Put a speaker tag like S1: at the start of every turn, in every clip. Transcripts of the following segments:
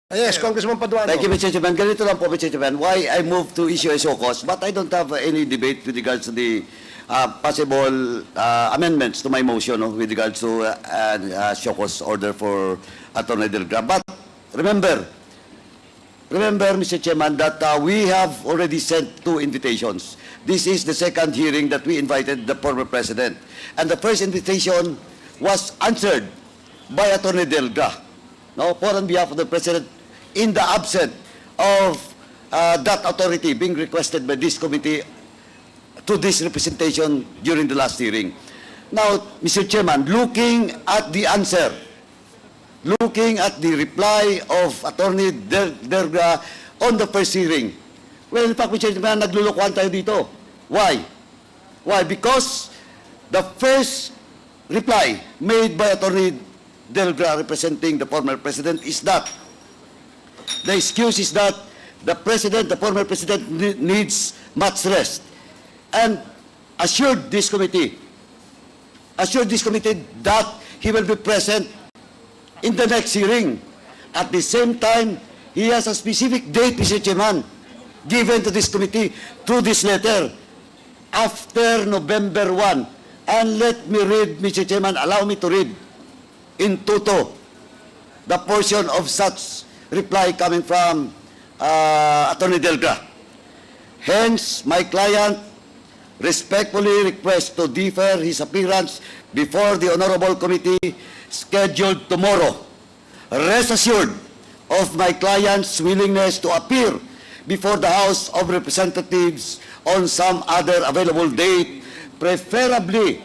S1: Yes, Congressman Paduano.
S2: Thank you, Mr. Chairman. Ganito lang po, Mr. Chairman. Why I moved to issue a show cause, but I don't have any debate with regards to the possible amendments to my motion with regards to show cause order for Attorney Delgra. But remember, Mr. Chairman, that we have already sent 2 invitations. This is the second hearing that we invited the former president. And the first invitation was answered by Attorney Delgra, for on behalf of the president, in the absence of that authority being requested by this committee to this representation during the last hearing. Now, Mr. Chairman, looking at the answer, looking at the reply of Attorney Delgra on the first hearing, well, in fact, Mr. Chairman, naglulukuhan tayo dito. Why? Why? Because the first reply made by Attorney Delgra representing the former president is that the excuse is that the former president needs much rest, and assured this committee that he will be present in the next hearing. At the same time, he has a specific date, Mr. Chairman, given to this committee through this letter, after November 1. And let me read, Mr. Chairman, allow me to read in toto the portion of such reply coming from Attorney Delgra. Hence, my client respectfully requests to defer his appearance before the Honorable Committee scheduled tomorrow. Rest assured of my client's willingness to appear before the House of Representatives on some other available date, preferably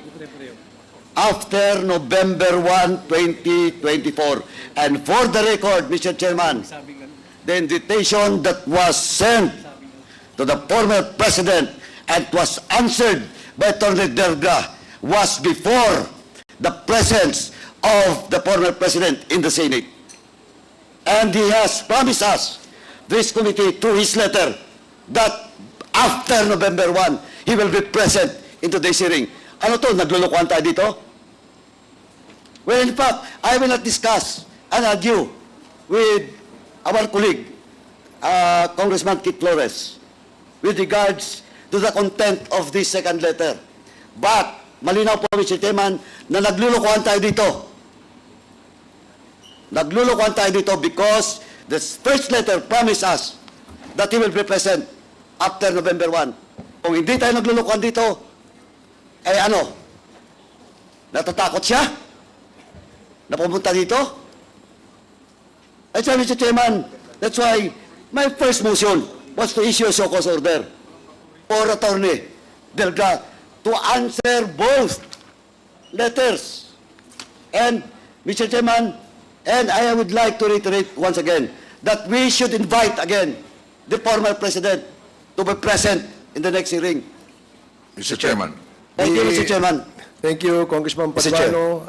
S2: after November 1, 2024. And for the record, Mr. Chairman, the invitation that was sent to the former president and was answered by Attorney Delgra was before the presence of the former president in the Senate. And he has promised us, this committee, through his letter, that after November 1, he will be present in today's hearing. Ano to? Naglulukuhan tayo dito? Well, in fact, I will not discuss and argue with our colleague, Congressman Kit Flores, with regards to the content of this second letter. But, malinaw po, Mr. Chairman, na naglulukuhan tayo dito. Naglulukuhan tayo dito because the first letter promised us that he will be present after November 1. Kung hindi tayo naglulukuhan dito, natatakot siya na pumunta dito? That's why, Mr. Chairman, that's why my first motion was to issue a show cause order for Attorney Delga to answer both letters. And, Mr. Chairman, and I would like to reiterate once again that we should invite again the former president to be present in the next hearing.
S3: Mr. Chairman.
S2: Thank you, Mr. Chairman.
S1: Thank you, Congressman Paduano.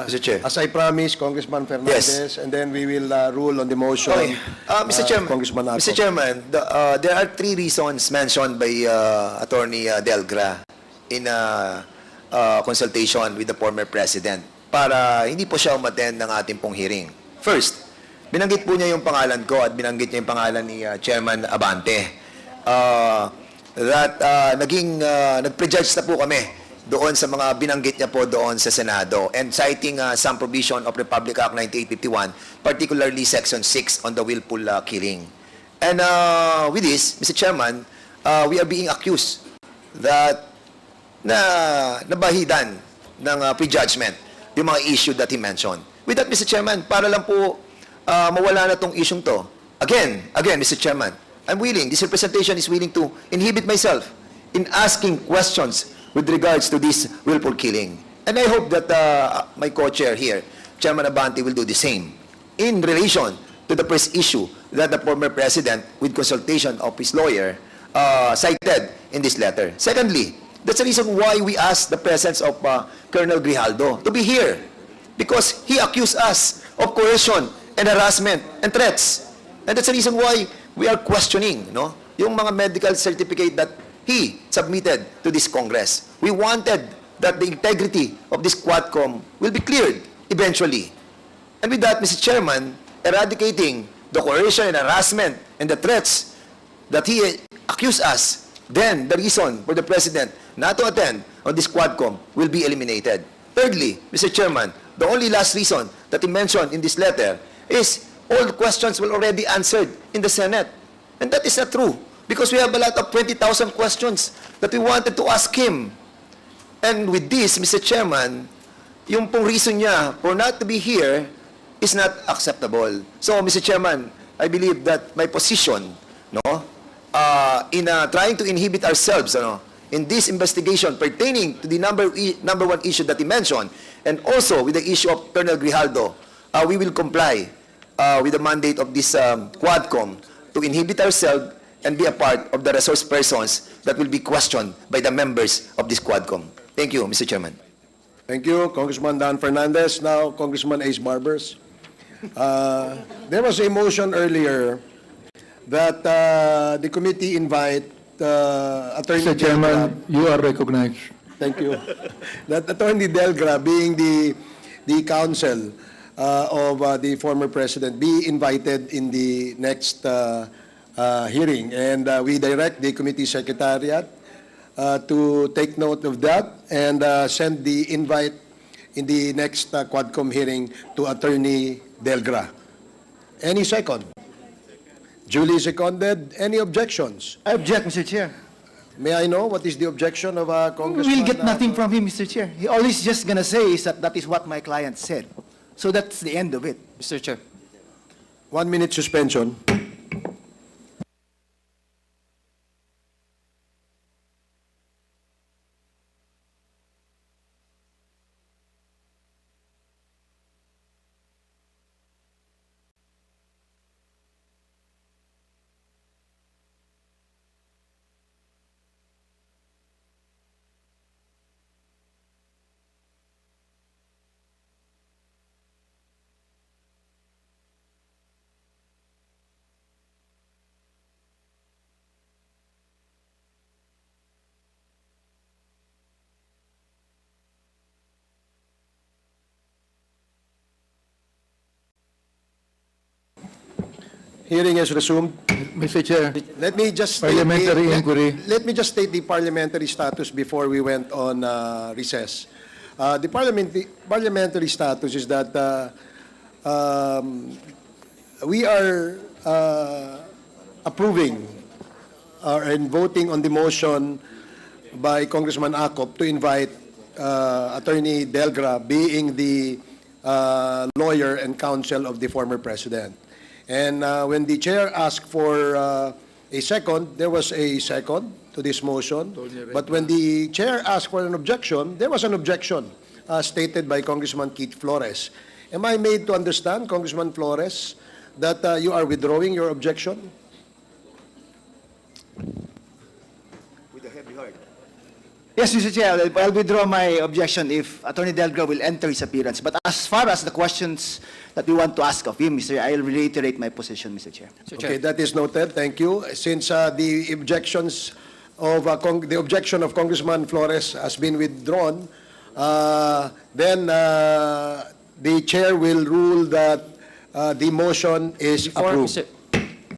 S3: Mr. Chair.
S1: As I promised, Congressman Fernandez, and then we will rule on the motion.
S3: Okay. Mr. Chairman,
S1: Congressman Arco.
S3: Mr. Chairman, there are 3 reasons mentioned by Attorney Delgra in consultation with the former president para hindi po siya umattend ng ating pong hearing. First, binanggit po niya yung pangalan ko at binanggit niya yung pangalan ni Chairman Abante. Nag-prejudge na po kami doon sa mga binanggit niya po doon sa Senado, and citing some provision of Republic Act 9851, particularly Section 6 on the willful killing. And with this, Mr. Chairman, we are being accused that nabahidan ng prejudgment yung mga issue that he mentioned. With that, Mr. Chairman, para lang po mawala na tong issue to, again, Mr. Chairman, I'm willing, this representation is willing to inhibit myself in asking questions with regards to this willful killing. And I hope that my co-chair here, Chairman Abante, will do the same in relation to the first issue that the former president, with consultation of his lawyer, cited in this letter. Secondly, that's the reason why we asked the presence of Colonel Grijaldo to be here, because he accused us of coercion and harassment and threats. And that's the reason why we are questioning yung mga medical certificate that he submitted to this Congress. We wanted that the integrity of this Quadcom will be cleared eventually. And with that, Mr. Chairman, eradicating the coercion and harassment and the threats that he accused us, then the reason for the President not to attend on this Quadcom will be eliminated. Thirdly, Mr. Chairman, the only last reason that he mentioned in this letter is all the questions were already answered in the Senate. And that is not true, because we have a lot of 20,000 questions that we wanted to ask him. And with this, Mr. Chairman, yung pong reason niya for not to be here is not acceptable. So, Mr. Chairman, I believe that my position, in trying to inhibit ourselves, in this investigation pertaining to the number one issue that he mentioned, and also with the issue of Colonel Grijaldo, we will comply with the mandate of this Quadcom to inhibit ourselves and be a part of the resource persons that will be questioned by the members of this Quadcom. Thank you, Mr. Chairman.
S1: Thank you, Congressman Dan Fernandez. Now, Congressman Ace Barbers. There was a motion earlier that the committee invite Attorney
S4: Mr. Chairman,
S1: Delgra.
S4: you are recognized.
S1: Thank you. That Attorney Delgra, being the counsel of the former president, be invited in the next hearing. And we direct the committee secretariat to take note of that and send the invite in the next Quadcom hearing to Attorney Delgra. Any second? Duly seconded. Any objections?
S5: I object, Mr. Chair.
S1: May I know what is the objection of Congressman?
S5: We'll get nothing from him, Mr. Chair. All he's just gonna say is that that is what my client said. So that's the end of it, Mr. Chair.
S1: 1 minute suspension. Hearing is resumed.
S4: Mr. Chair,
S1: Let me just state
S4: Parliamentary inquiry.
S1: Let me just state the parliamentary status before we went on recess. The parliamentary status is that we are approving and voting on the motion by Congressman Acop to invite Attorney Delgra, being the lawyer and counsel of the former president. And when the chair asked for a second, there was a second to this motion. But when the chair asked for an objection, there was an objection stated by Congressman Keith Flores. Am I made to understand, Congressman Flores, that you are withdrawing your objection?
S5: Yes, Mr. Chair, I'll withdraw my objection if Attorney Delgra will enter his appearance. But as far as the questions that we want to ask of him, Mr. I'll reiterate my position, Mr. Chair.
S1: Okay, that is noted. Thank you. Since the objections of the objection of Congressman Flores has been withdrawn, then the chair will rule that the motion is approved.